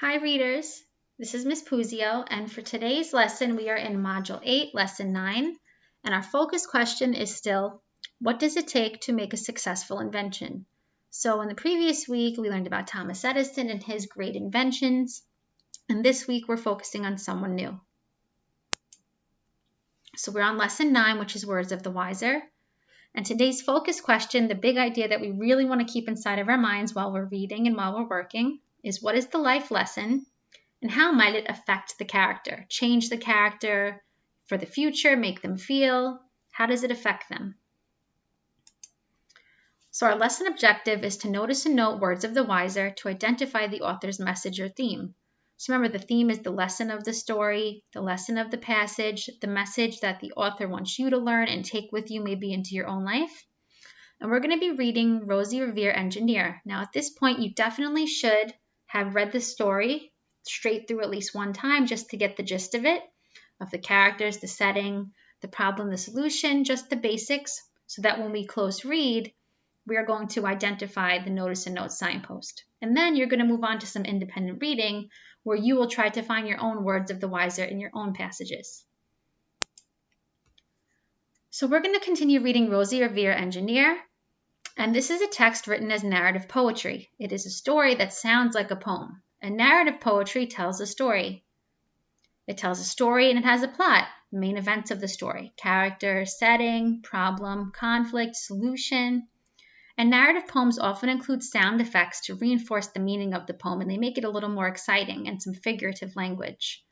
Hi readers, this is Miss Puzio, and for today's lesson we are in Module 8, Lesson 9, and our focus question is still, what does it take to make a successful invention? So in the previous week we learned about Thomas Edison and his great inventions, and this week we're focusing on someone new. So we're on Lesson 9, which is Words of the Wiser, and today's focus question, the big idea that we really want to keep inside of our minds while we're reading and while we're working, is what is the life lesson and how might it affect the character? Change the character for the future, make them feel. How does it affect them? So our lesson objective is to notice and note words of the wiser to identify the author's message or theme. So remember, the theme is the lesson of the story, the lesson of the passage, the message that the author wants you to learn and take with you maybe into your own life. And we're going to be reading Rosie Revere Engineer. Now at this point, you definitely should have read the story straight through at least one time just to get the gist of it, of the characters, the setting, the problem, the solution, just the basics, so that when we close read, we are going to identify the notice and note signpost. And then you're going to move on to some independent reading where you will try to find your own words of the wiser in your own passages. So we're going to continue reading Rosie Revere Engineer. And this is a text written as narrative poetry. It is a story that sounds like a poem. And narrative poetry tells a story. It tells a story and it has a plot, main events of the story, character, setting, problem, conflict, solution. And narrative poems often include sound effects to reinforce the meaning of the poem, and they make it a little more exciting and some figurative language.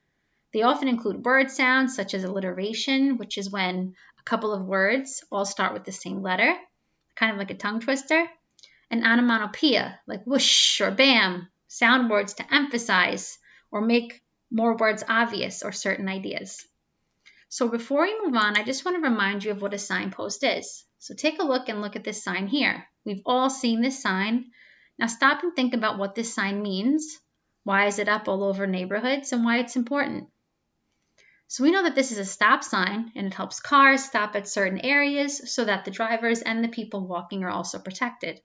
They often include word sounds such as alliteration, which is when a couple of words all start with the same letter, kind of like a tongue twister, and onomatopoeia, like whoosh or bam, sound words to emphasize or make more words obvious or certain ideas. So before we move on, I just want to remind you of what a signpost is. So take a look and look at this sign here. We've all seen this sign. Now stop and think about what this sign means. Why is it up all over neighborhoods and why it's important? So we know that this is a stop sign and it helps cars stop at certain areas so that the drivers and the people walking are also protected.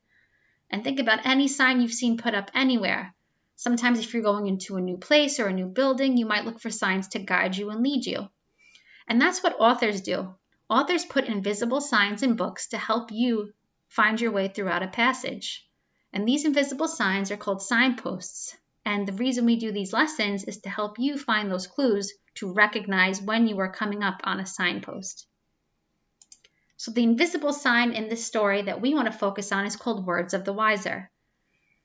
And think about any sign you've seen put up anywhere. Sometimes if you're going into a new place or a new building, you might look for signs to guide you and lead you. And that's what authors do. Authors put invisible signs in books to help you find your way throughout a passage. And these invisible signs are called signposts. And the reason we do these lessons is to help you find those clues to recognize when you are coming up on a signpost. So the invisible sign in this story that we want to focus on is called Words of the Wiser.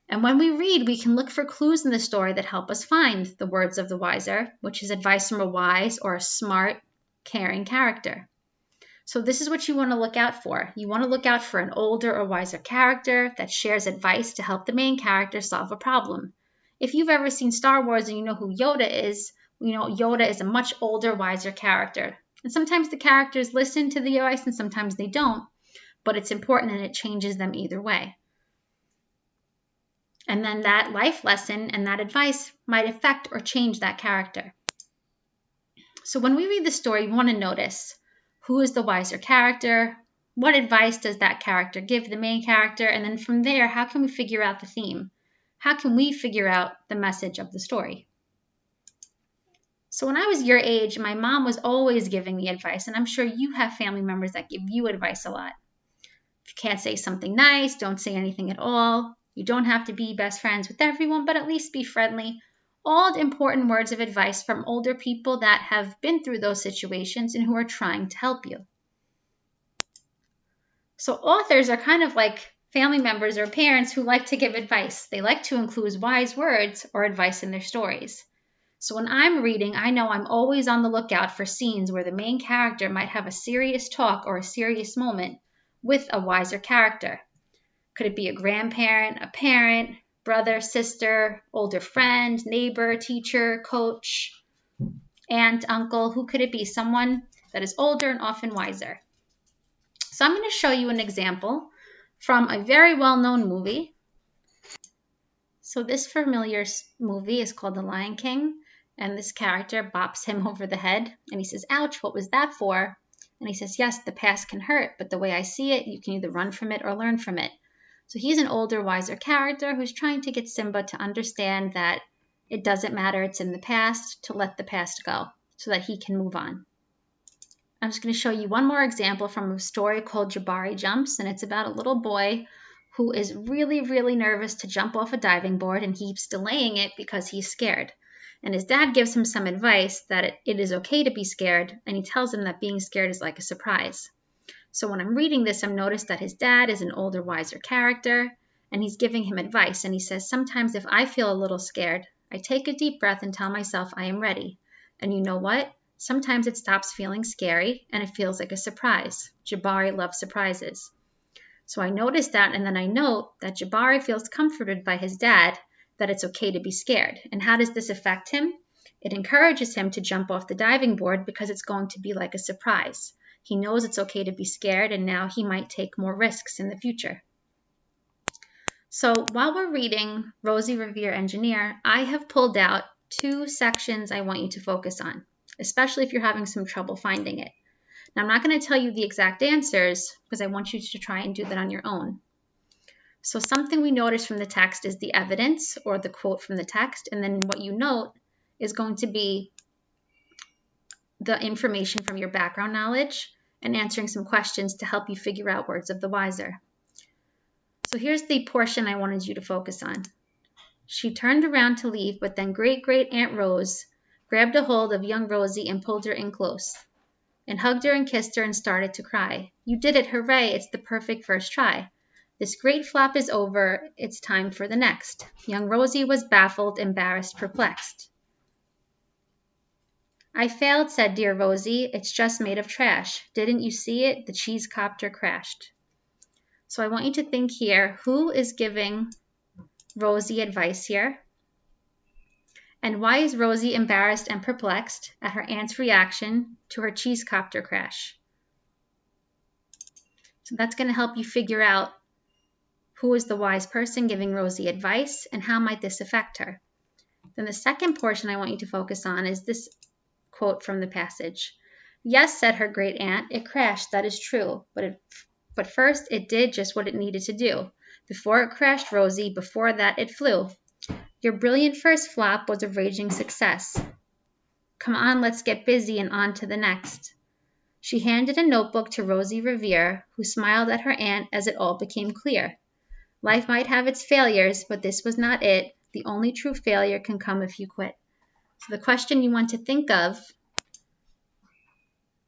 And when we read, we can look for clues in the story that help us find the words of the wiser, which is advice from a wise or a smart, caring character. So this is what you want to look out for. You want to look out for an older or wiser character that shares advice to help the main character solve a problem. If you've ever seen Star Wars and you know who Yoda is, you know Yoda is a much older, wiser character. And sometimes the characters listen to the advice and sometimes they don't, but it's important and it changes them either way. And then that life lesson and that advice might affect or change that character. So when we read the story, we want to notice who is the wiser character, what advice does that character give the main character, and then from there, how can we figure out the theme? How can we figure out the message of the story? So when I was your age, my mom was always giving me advice, and I'm sure you have family members that give you advice a lot. If you can't say something nice, don't say anything at all. You don't have to be best friends with everyone, but at least be friendly. All important words of advice from older people that have been through those situations and who are trying to help you. So authors are kind of like family members or parents who like to give advice. They like to include wise words or advice in their stories. So when I'm reading, I know I'm always on the lookout for scenes where the main character might have a serious talk or a serious moment with a wiser character. Could it be a grandparent, a parent, brother, sister, older friend, neighbor, teacher, coach, aunt, uncle? Who could it be? Someone that is older and often wiser. So I'm going to show you an example from a very well-known movie. So this familiar movie is called The Lion King, and this character bops him over the head, and he says, "Ouch, what was that for?" And he says, "Yes, the past can hurt, but the way I see it, you can either run from it or learn from it." So he's an older, wiser character who's trying to get Simba to understand that It doesn't matter, it's in the past, to let the past go so that he can move on. I'm just going to show you one more example from a story called Jabari Jumps, and it's about a little boy who is really, really nervous to jump off a diving board and keeps delaying it because he's scared. And his dad gives him some advice that it is okay to be scared, and he tells him that being scared is like a surprise. So when I'm reading this, I've noticed that his dad is an older, wiser character, and he's giving him advice. And he says, sometimes if I feel a little scared, I take a deep breath and tell myself I am ready. And you know what? Sometimes it stops feeling scary and it feels like a surprise. Jabari loves surprises. So I noticed that, and then I note that Jabari feels comforted by his dad that it's okay to be scared. And how does this affect him? It encourages him to jump off the diving board because it's going to be like a surprise. He knows it's okay to be scared, and now he might take more risks in the future. So while we're reading Rosie Revere Engineer, I have pulled out 2 sections I want you to focus on, especially if you're having some trouble finding it. Now, I'm not going to tell you the exact answers because I want you to try and do that on your own. So something we notice from the text is the evidence or the quote from the text, and then what you note is going to be the information from your background knowledge and answering some questions to help you figure out words of the wiser. So here's the portion I wanted you to focus on. She turned around to leave, but then Great-Great-Aunt Rose grabbed a hold of young Rosie and pulled her in close and hugged her and kissed her and started to cry. You did it, hooray, it's the perfect first try. This great flop is over, it's time for the next. Young Rosie was baffled, embarrassed, perplexed. I failed, said dear Rosie, it's just made of trash. Didn't you see it? The cheese copter crashed. So I want you to think here, who is giving Rosie advice here? And why is Rosie embarrassed and perplexed at her aunt's reaction to her cheese copter crash? So that's going to help you figure out who is the wise person giving Rosie advice and how might this affect her. Then the second portion I want you to focus on is this quote from the passage. Yes, said her great aunt, it crashed, that is true, but first it did just what it needed to do. Before it crashed, Rosie, before that it flew. Your brilliant first flop was a raging success. Come on, let's get busy and on to the next. She handed a notebook to Rosie Revere, who smiled at her aunt as it all became clear. Life might have its failures, but this was not it. The only true failure can come if you quit. So the question you want to think of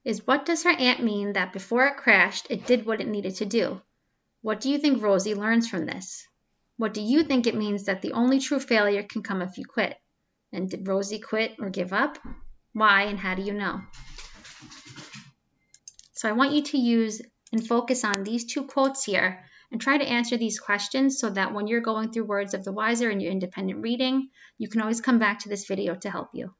is, what does her aunt mean that before it crashed, it did what it needed to do? What do you think Rosie learns from this? What do you think it means that the only true failure can come if you quit? And did Rosie quit or give up? Why and how do you know? So I want you to use and focus on these 2 quotes here and try to answer these questions so that when you're going through Words of the Wiser in your independent reading, you can always come back to this video to help you.